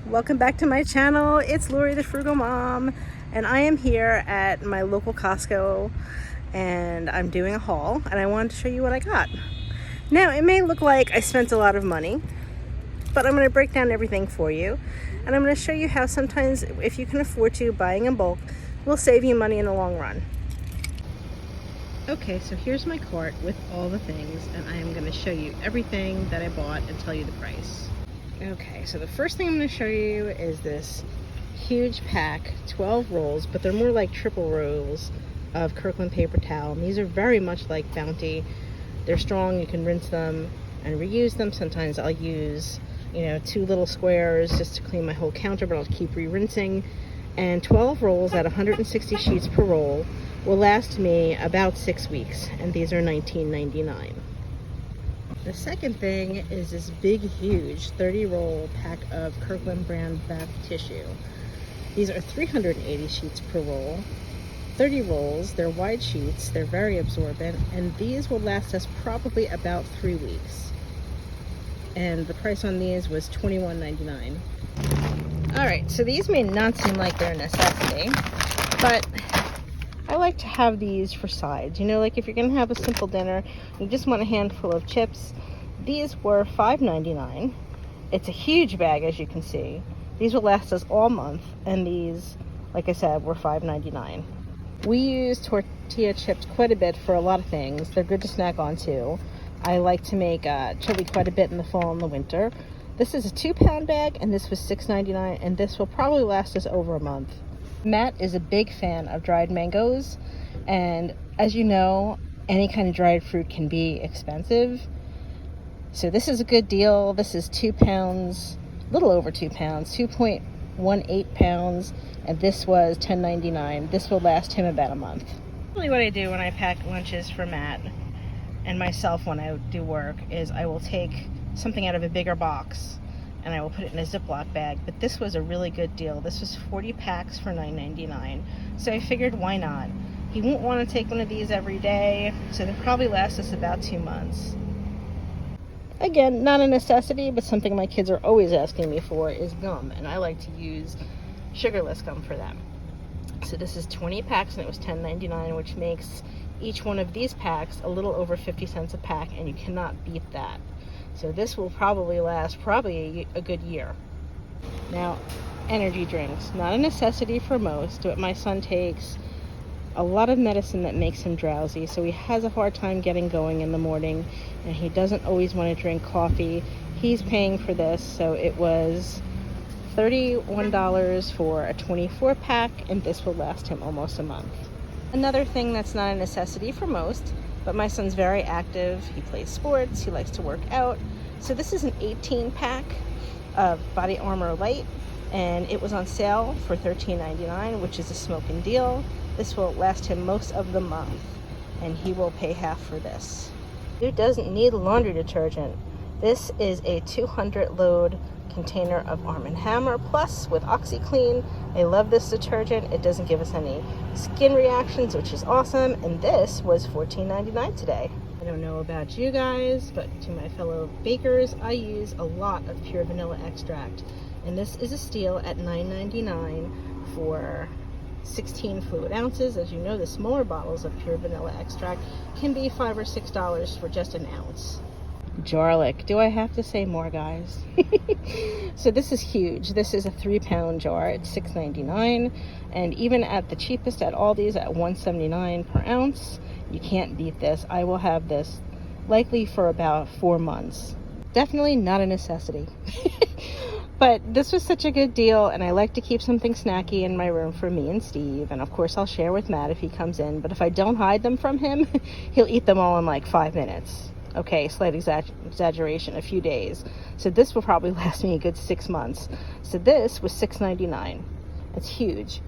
Welcome back to my channel. It's Lori the Frugal Mom, and I am here at my local Costco and I'm doing a haul, and I wanted to show you what I got. Now, it may look like I spent a lot of money, but I'm going to break down everything for you, and I'm going to show you how sometimes, if you can afford to, buying in bulk will save you money in the long run. Okay, so here's my cart with all the things, and I am going to show you everything that I bought and tell you the price. Okay, so the first thing I'm going to show you is this huge pack, 12 rolls, but they're more like triple rolls of Kirkland paper towel. And these are very much like Bounty. They're strong, you can rinse them and reuse them. Sometimes I'll use, 2 little squares just to clean my whole counter, but I'll keep re-rinsing. And 12 rolls at 160 sheets per roll will last me about 6 weeks, and these are $19.99. The second thing is this big, huge 30-roll pack of Kirkland brand bath tissue. These are 380 sheets per roll, 30 rolls. They're wide sheets, they're very absorbent, and these will last us probably about 3 weeks. And the price on these was $21.99. Alright, so these may not seem like they're a necessity, but I like to have these for sides. Like if you're going to have a simple dinner, you just want a handful of chips. These were $5.99. It's a huge bag, as you can see. These will last us all month, and these, like I said, were $5.99. We use tortilla chips quite a bit for a lot of things. They're good to snack on too. I like to make chili quite a bit in the fall and the winter. This is a 2-pound bag, and this was $6.99, and this will probably last us over a month. Matt is a big fan of dried mangoes, and as you know, any kind of dried fruit can be expensive. So this is a good deal. This is 2 pounds, a little over 2 pounds, 2.18 pounds, and this was $10.99. This will last him about a month. Really what I do when I pack lunches for Matt and myself when I do work is I will take something out of a bigger box and I will put it in a Ziploc bag. But this was a really good deal. This was 40 packs for $9.99. So I figured, why not? He won't want to take one of these every day, so they'll probably last us about 2 months. Again, not a necessity, but something my kids are always asking me for is gum, and I like to use sugarless gum for them. So this is 20 packs, and it was $10.99, which makes each one of these packs a little over 50 cents a pack, and you cannot beat that. So this will probably last a good year. Now, energy drinks, not a necessity for most, but my son takes a lot of medicine that makes him drowsy, so he has a hard time getting going in the morning, and he doesn't always want to drink coffee. He's paying for this, so it was $31 for a 24 pack, and this will last him almost a month. Another thing that's not a necessity for most, but my son's very active. He plays sports, he likes to work out. So this is an 18 pack of Body Armor Light, and it was on sale for $13.99, which is a smoking deal. This will last him most of the month, and he will pay half for this. He doesn't need laundry detergent. This is a 200 load container of Arm & Hammer Plus with OxyClean. I love this detergent. It doesn't give us any skin reactions, which is awesome, and this was $14.99 today. I don't know about you guys, but to my fellow bakers, I use a lot of pure vanilla extract, and this is a steal at $9.99 for 16 fluid ounces. As you know, the smaller bottles of pure vanilla extract can be $5 or $6 for just an ounce. Garlic. Do I have to say more, guys? So this is huge. This is a 3-pound jar. It's $6.99, and even at the cheapest at Aldi's at $1.79 per ounce, you can't beat this. I will have this likely for about 4 months. Definitely not a necessity. But this was such a good deal, and I like to keep something snacky in my room for me and Steve, and of course I'll share with Matt if he comes in, but if I don't hide them from him, he'll eat them all in like 5 minutes. Okay, slight exaggeration, a few days. So this will probably last me a good 6 months. So this was $6.99. It's huge.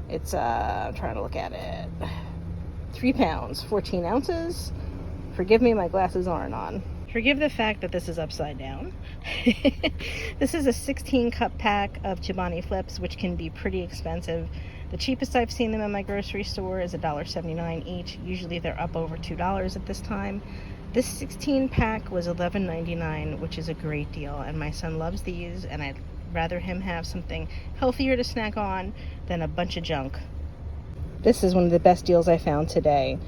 It's, I'm trying to look at it. 3 pounds, 14 ounces. Forgive me, my glasses aren't on. Forgive the fact that this is upside down. This is a 16-cup pack of Chobani Flips, which can be pretty expensive. The cheapest I've seen them in my grocery store is $1.79 each. Usually they're up over $2 at this time. This 16 pack was $11.99, which is a great deal, and my son loves these, and I'd rather him have something healthier to snack on than a bunch of junk. This is one of the best deals I found today.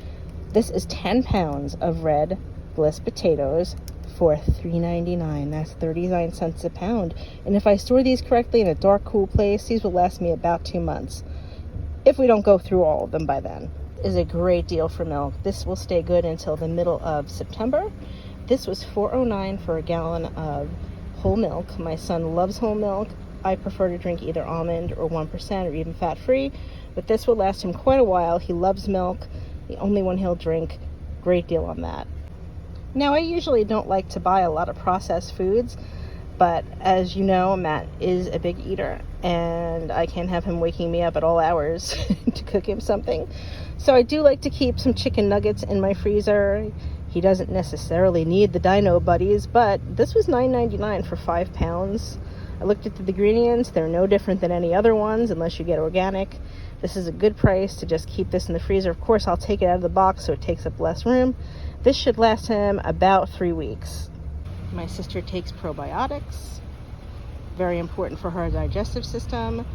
This is 10 pounds of red bliss potatoes for $3.99. That's 39 cents a pound. And if I store these correctly in a dark, cool place, these will last me about 2 months, if we don't go through all of them by then. Is a great deal for milk. This will stay good until the middle of September. This was $4.09 for a gallon of whole milk. My son loves whole milk. I prefer to drink either almond or 1% or even fat-free, but this will last him quite a while. He loves milk, the only one he'll drink. Great deal on that. Now, I usually don't like to buy a lot of processed foods, but as you know, Matt is a big eater, and I can't have him waking me up at all hours to cook him something. So I do like to keep some chicken nuggets in my freezer. He doesn't necessarily need the Dino Buddies, but this was $9.99 for 5 pounds. I looked at the ingredients. They're no different than any other ones unless you get organic. This is a good price to just keep this in the freezer. Of course, I'll take it out of the box so it takes up less room. This should last him about 3 weeks. My sister takes probiotics. Very important for her digestive system.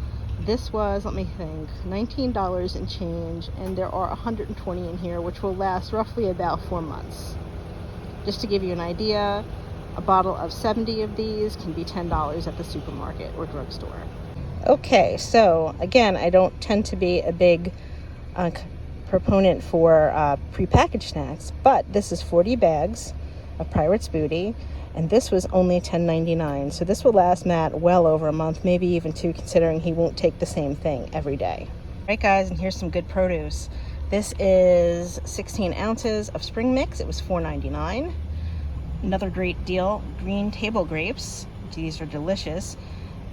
This was, let me think, $19 and change, and there are 120 in here, which will last roughly about 4 months. Just to give you an idea, a bottle of 70 of these can be $10 at the supermarket or drugstore. Okay, so again, I don't tend to be a big proponent for prepackaged snacks, but this is 40 bags of Pirate's Booty, and this was only $10.99. So this will last Matt well over a month, maybe even 2, considering he won't take the same thing every day. All right, guys, and here's some good produce. This is 16 ounces of spring mix. It was $4.99. Another great deal, green table grapes. These are delicious.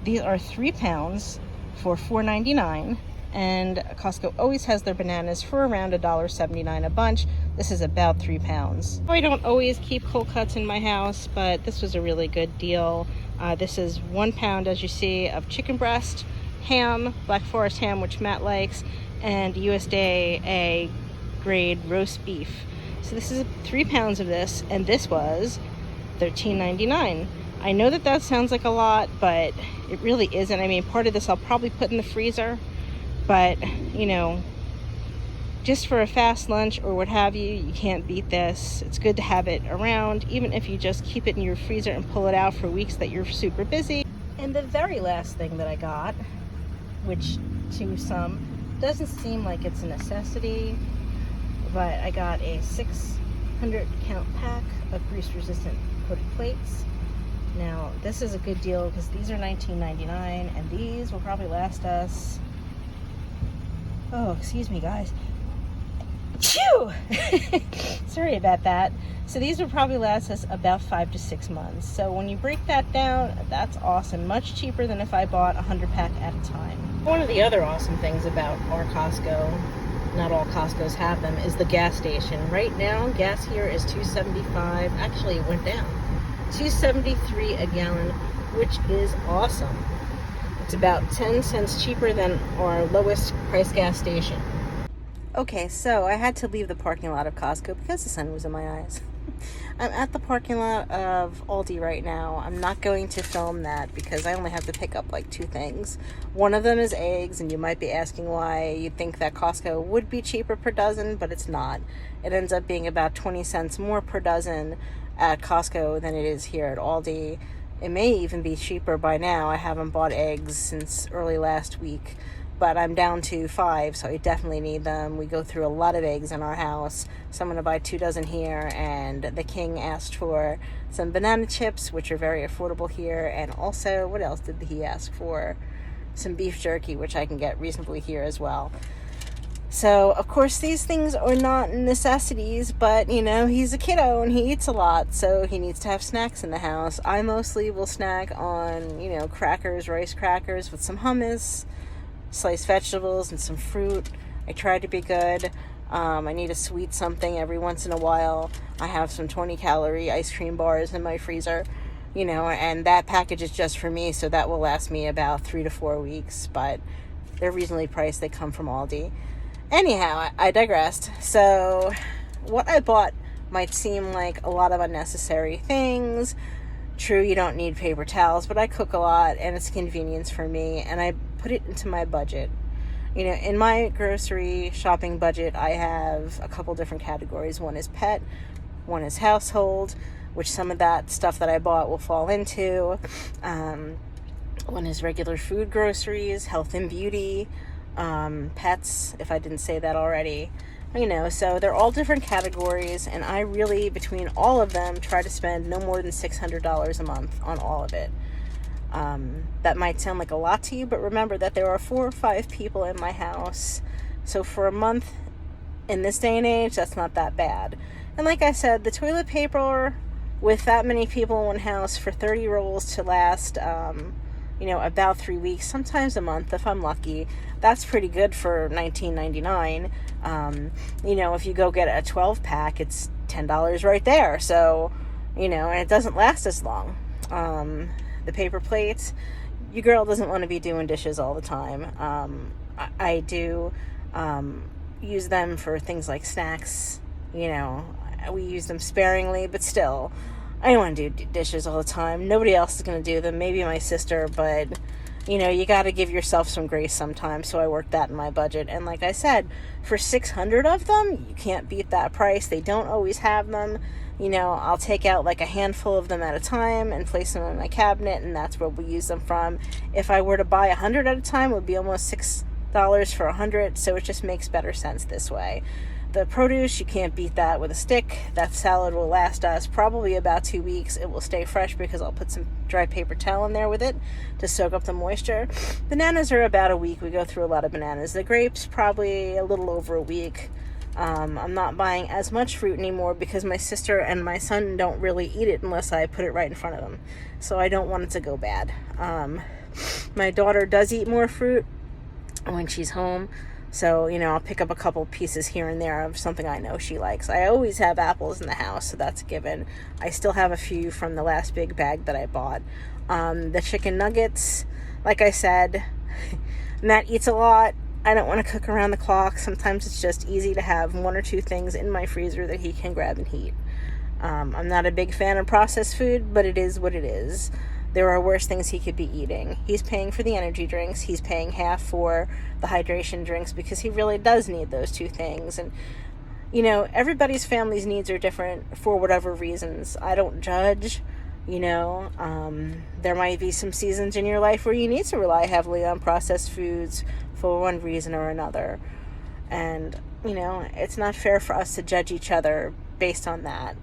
These are 3 pounds for $4.99. And Costco always has their bananas for around $1.79 a bunch. This is about 3 pounds. I don't always keep cold cuts in my house, but this was a really good deal. This is 1 pound, as you see, of chicken breast, ham, Black Forest ham, which Matt likes, and USDA grade roast beef. So this is 3 pounds of this, and this was $13.99. I know that sounds like a lot, but it really isn't. I mean, part of this I'll probably put in the freezer, but, you know, just for a fast lunch or what have you, you can't beat this. It's good to have it around, even if you just keep it in your freezer and pull it out for weeks that you're super busy. And the very last thing that I got, which to some doesn't seem like it's a necessity, but I got a 600 count pack of grease resistant coated plates. Now, this is a good deal because these are $19.99, and these will probably last us, oh, excuse me, guys. Phew! Sorry about that. So these will probably last us about 5 to 6 months. So when you break that down, that's awesome. Much cheaper than if I bought a 100 pack at a time. One of the other awesome things about our Costco, not all Costcos have them, is the gas station. Right now, gas here is $2.75. Actually, it went down. $2.73 a gallon, which is awesome. It's about 10 cents cheaper than our lowest price gas station. Okay, so I had to leave the parking lot of Costco because the sun was in my eyes. I'm at the parking lot of Aldi right now. I'm not going to film that because I only have to pick up like 2 things. One of them is eggs, and you might be asking why you'd think that Costco would be cheaper per dozen, but it's not. It ends up being about 20 cents more per dozen at Costco than it is here at Aldi. It may even be cheaper by now. I haven't bought eggs since early last week, but I'm down to 5, so I definitely need them. We go through a lot of eggs in our house, so I'm going to buy 2 dozen here, and the king asked for some banana chips, which are very affordable here, and also, what else did he ask for? Some beef jerky, which I can get reasonably here as well. So, of course, these things are not necessities, but, you know, he's a kiddo and he eats a lot, so he needs to have snacks in the house. I mostly will snack on, you know, crackers, rice crackers with some hummus, sliced vegetables, and some fruit. I try to be good. I need a sweet something every once in a while. I have some 20-calorie ice cream bars in my freezer, you know, and that package is just for me, so that will last me about 3 to 4 weeks, but they're reasonably priced. They come from Aldi. Anyhow, I digressed. So what I bought Might seem like a lot of unnecessary things. True, you don't need paper towels, but I cook a lot and it's a convenience for me, and I put it into my budget. You know, in my grocery shopping budget, I have a couple different categories. One is pet, one is household, which some of that stuff that I bought will fall into. One is regular food groceries, health and beauty, pets, if I didn't say that already. You know, so they're all different categories, and I really, between all of them, try to spend no more than $600 a month on all of it. That might sound like a lot to you, but remember that there are 4 or 5 people in my house. So for a month, in this day and age, that's not that bad. And like I said, the toilet paper, with that many people in one house, for 30 rolls to last, you know, about 3 weeks, sometimes a month if I'm lucky. That's pretty good for $19.99. You know, if you go get a 12 pack, it's $10 right there. So, you know, and it doesn't last as long. The paper plates, your girl doesn't want to be doing dishes all the time. I do use them for things like snacks. You know, we use them sparingly, but still, I don't want to do dishes all the time. Nobody else is going to do them. Maybe my sister, but, you know, you got to give yourself some grace sometimes. So I worked that in my budget. And like I said, for 600 of them, you can't beat that price. They don't always have them. You know, I'll take out like a handful of them at a time and place them in my cabinet, and that's where we use them from. If I were to buy 100 at a time, it would be almost $6 for 100. So it just makes better sense this way. The produce, you can't beat that with a stick. That salad will last us probably about 2 weeks. It will stay fresh because I'll put some dry paper towel in there with it to soak up the moisture. Bananas are about a week. We go through a lot of bananas. The grapes, probably a little over a week. I'm not buying as much fruit anymore because my sister and my son don't really eat it unless I put it right in front of them. So I don't want it to go bad. My daughter does eat more fruit when she's home. So, you know, I'll pick up a couple pieces here and there of something I know she likes. I always have apples in the house, so that's a given. I still have a few from the last big bag that I bought. The chicken nuggets, like I said, Matt eats a lot. I don't want to cook around the clock. Sometimes it's just easy to have 1 or 2 things in my freezer that he can grab and heat. I'm not a big fan of processed food, but it is what it is. There are worse things he could be eating. He's paying for the energy drinks. He's paying half for the hydration drinks because he really does need those 2 things. And, you know, everybody's family's needs are different for whatever reasons. I don't judge, you know. There might be some seasons in your life where you need to rely heavily on processed foods for one reason or another. And, you know, it's not fair for us to judge each other based on that.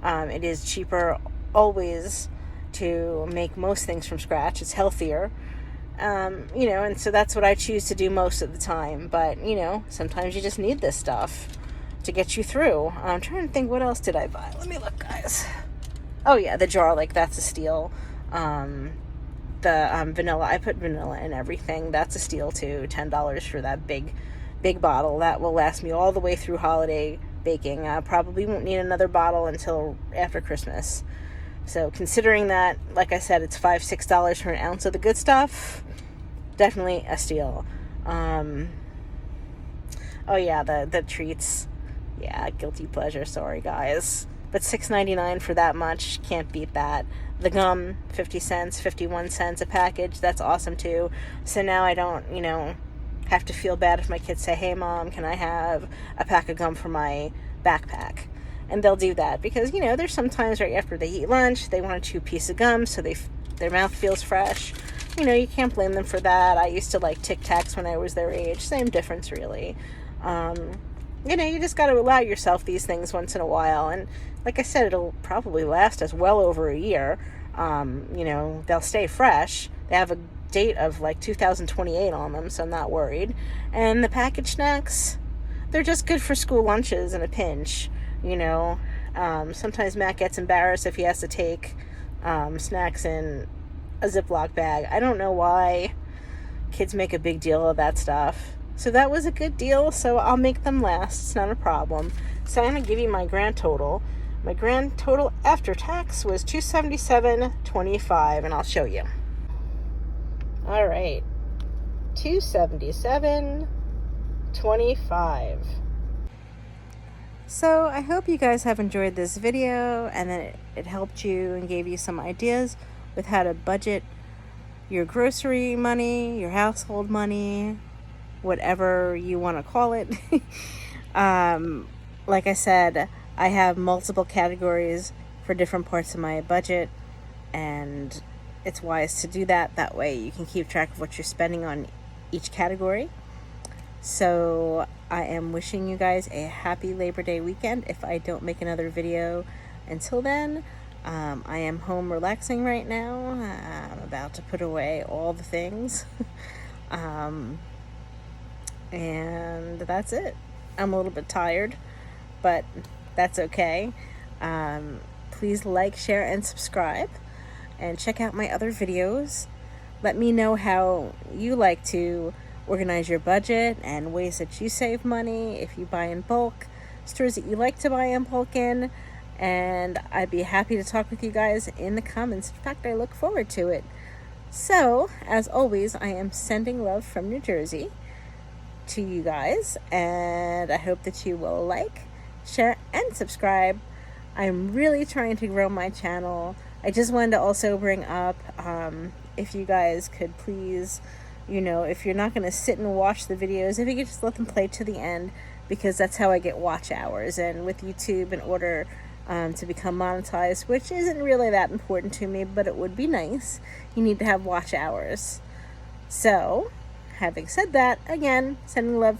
It is cheaper always to make most things from scratch. It's healthier, you know, and so that's what I choose to do most of the time. But, you know, sometimes you just need this stuff to get you through. I'm trying to think, what else did I buy? Let me look, guys. Oh yeah, the jar, like, that's a steal. The vanilla, I put vanilla in everything. That's a steal too. $10 for that big bottle. That will last me all the way through holiday baking. I probably won't need another bottle until after Christmas. So considering that, like I said, it's $5-6 for an ounce of the good stuff, definitely a steal. Oh yeah, the treats. Yeah, guilty pleasure, sorry guys. But $6.99 for that much, can't beat that. The gum, 50 cents, 51 cents a package, that's awesome too. So now I don't, you know, have to feel bad if my kids say, hey mom, can I have a pack of gum for my backpack? And they'll do that because, you know, there's sometimes right after they eat lunch, they want to chew a piece of gum so their mouth feels fresh. You know, you can't blame them for that. I used to like Tic Tacs when I was their age. Same difference, really. You know, you just got to allow yourself these things once in a while. And like I said, it'll probably last us well over a year. You know, they'll stay fresh. They have a date of like 2028 on them, so I'm not worried. And the packaged snacks, they're just good for school lunches in a pinch. You know, sometimes Matt gets embarrassed if he has to take snacks in a Ziploc bag. I don't know why kids make a big deal of that stuff. So that was a good deal, so I'll make them last. It's not a problem. So I'm going to give you my grand total. My grand total after tax was $277.25, and I'll show you. All right, $277.25. So I hope you guys have enjoyed this video and that it helped you and gave you some ideas with how to budget your grocery money, your household money, whatever you want to call it. Like I said, I have multiple categories for different parts of my budget, and it's wise to do that. That way you can keep track of what you're spending on each category. So I am wishing you guys a happy Labor Day weekend if I don't make another video until then. I am home relaxing right now. I'm about to put away all the things. And that's it. I'm a little bit tired, but that's okay. Please like, share, and subscribe, and check out my other videos. Let me know how you like to organize your budget and ways that you save money if you buy in bulk, stores that you like to buy in bulk in, and I'd be happy to talk with you guys in the comments. In fact, I look forward to it. So, as always, I am sending love from New Jersey to you guys, and I hope that you will like, share, and subscribe. I'm really trying to grow my channel. I just wanted to also bring up, if you guys could please, if you're not going to sit and watch the videos, if you could just let them play to the end, because that's how I get watch hours. And with YouTube, in order to become monetized, which isn't really that important to me, but it would be nice, you need to have watch hours. So, having said that, again, sending love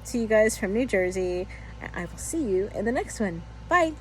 to you guys from New Jersey, and I will see you in the next one. Bye!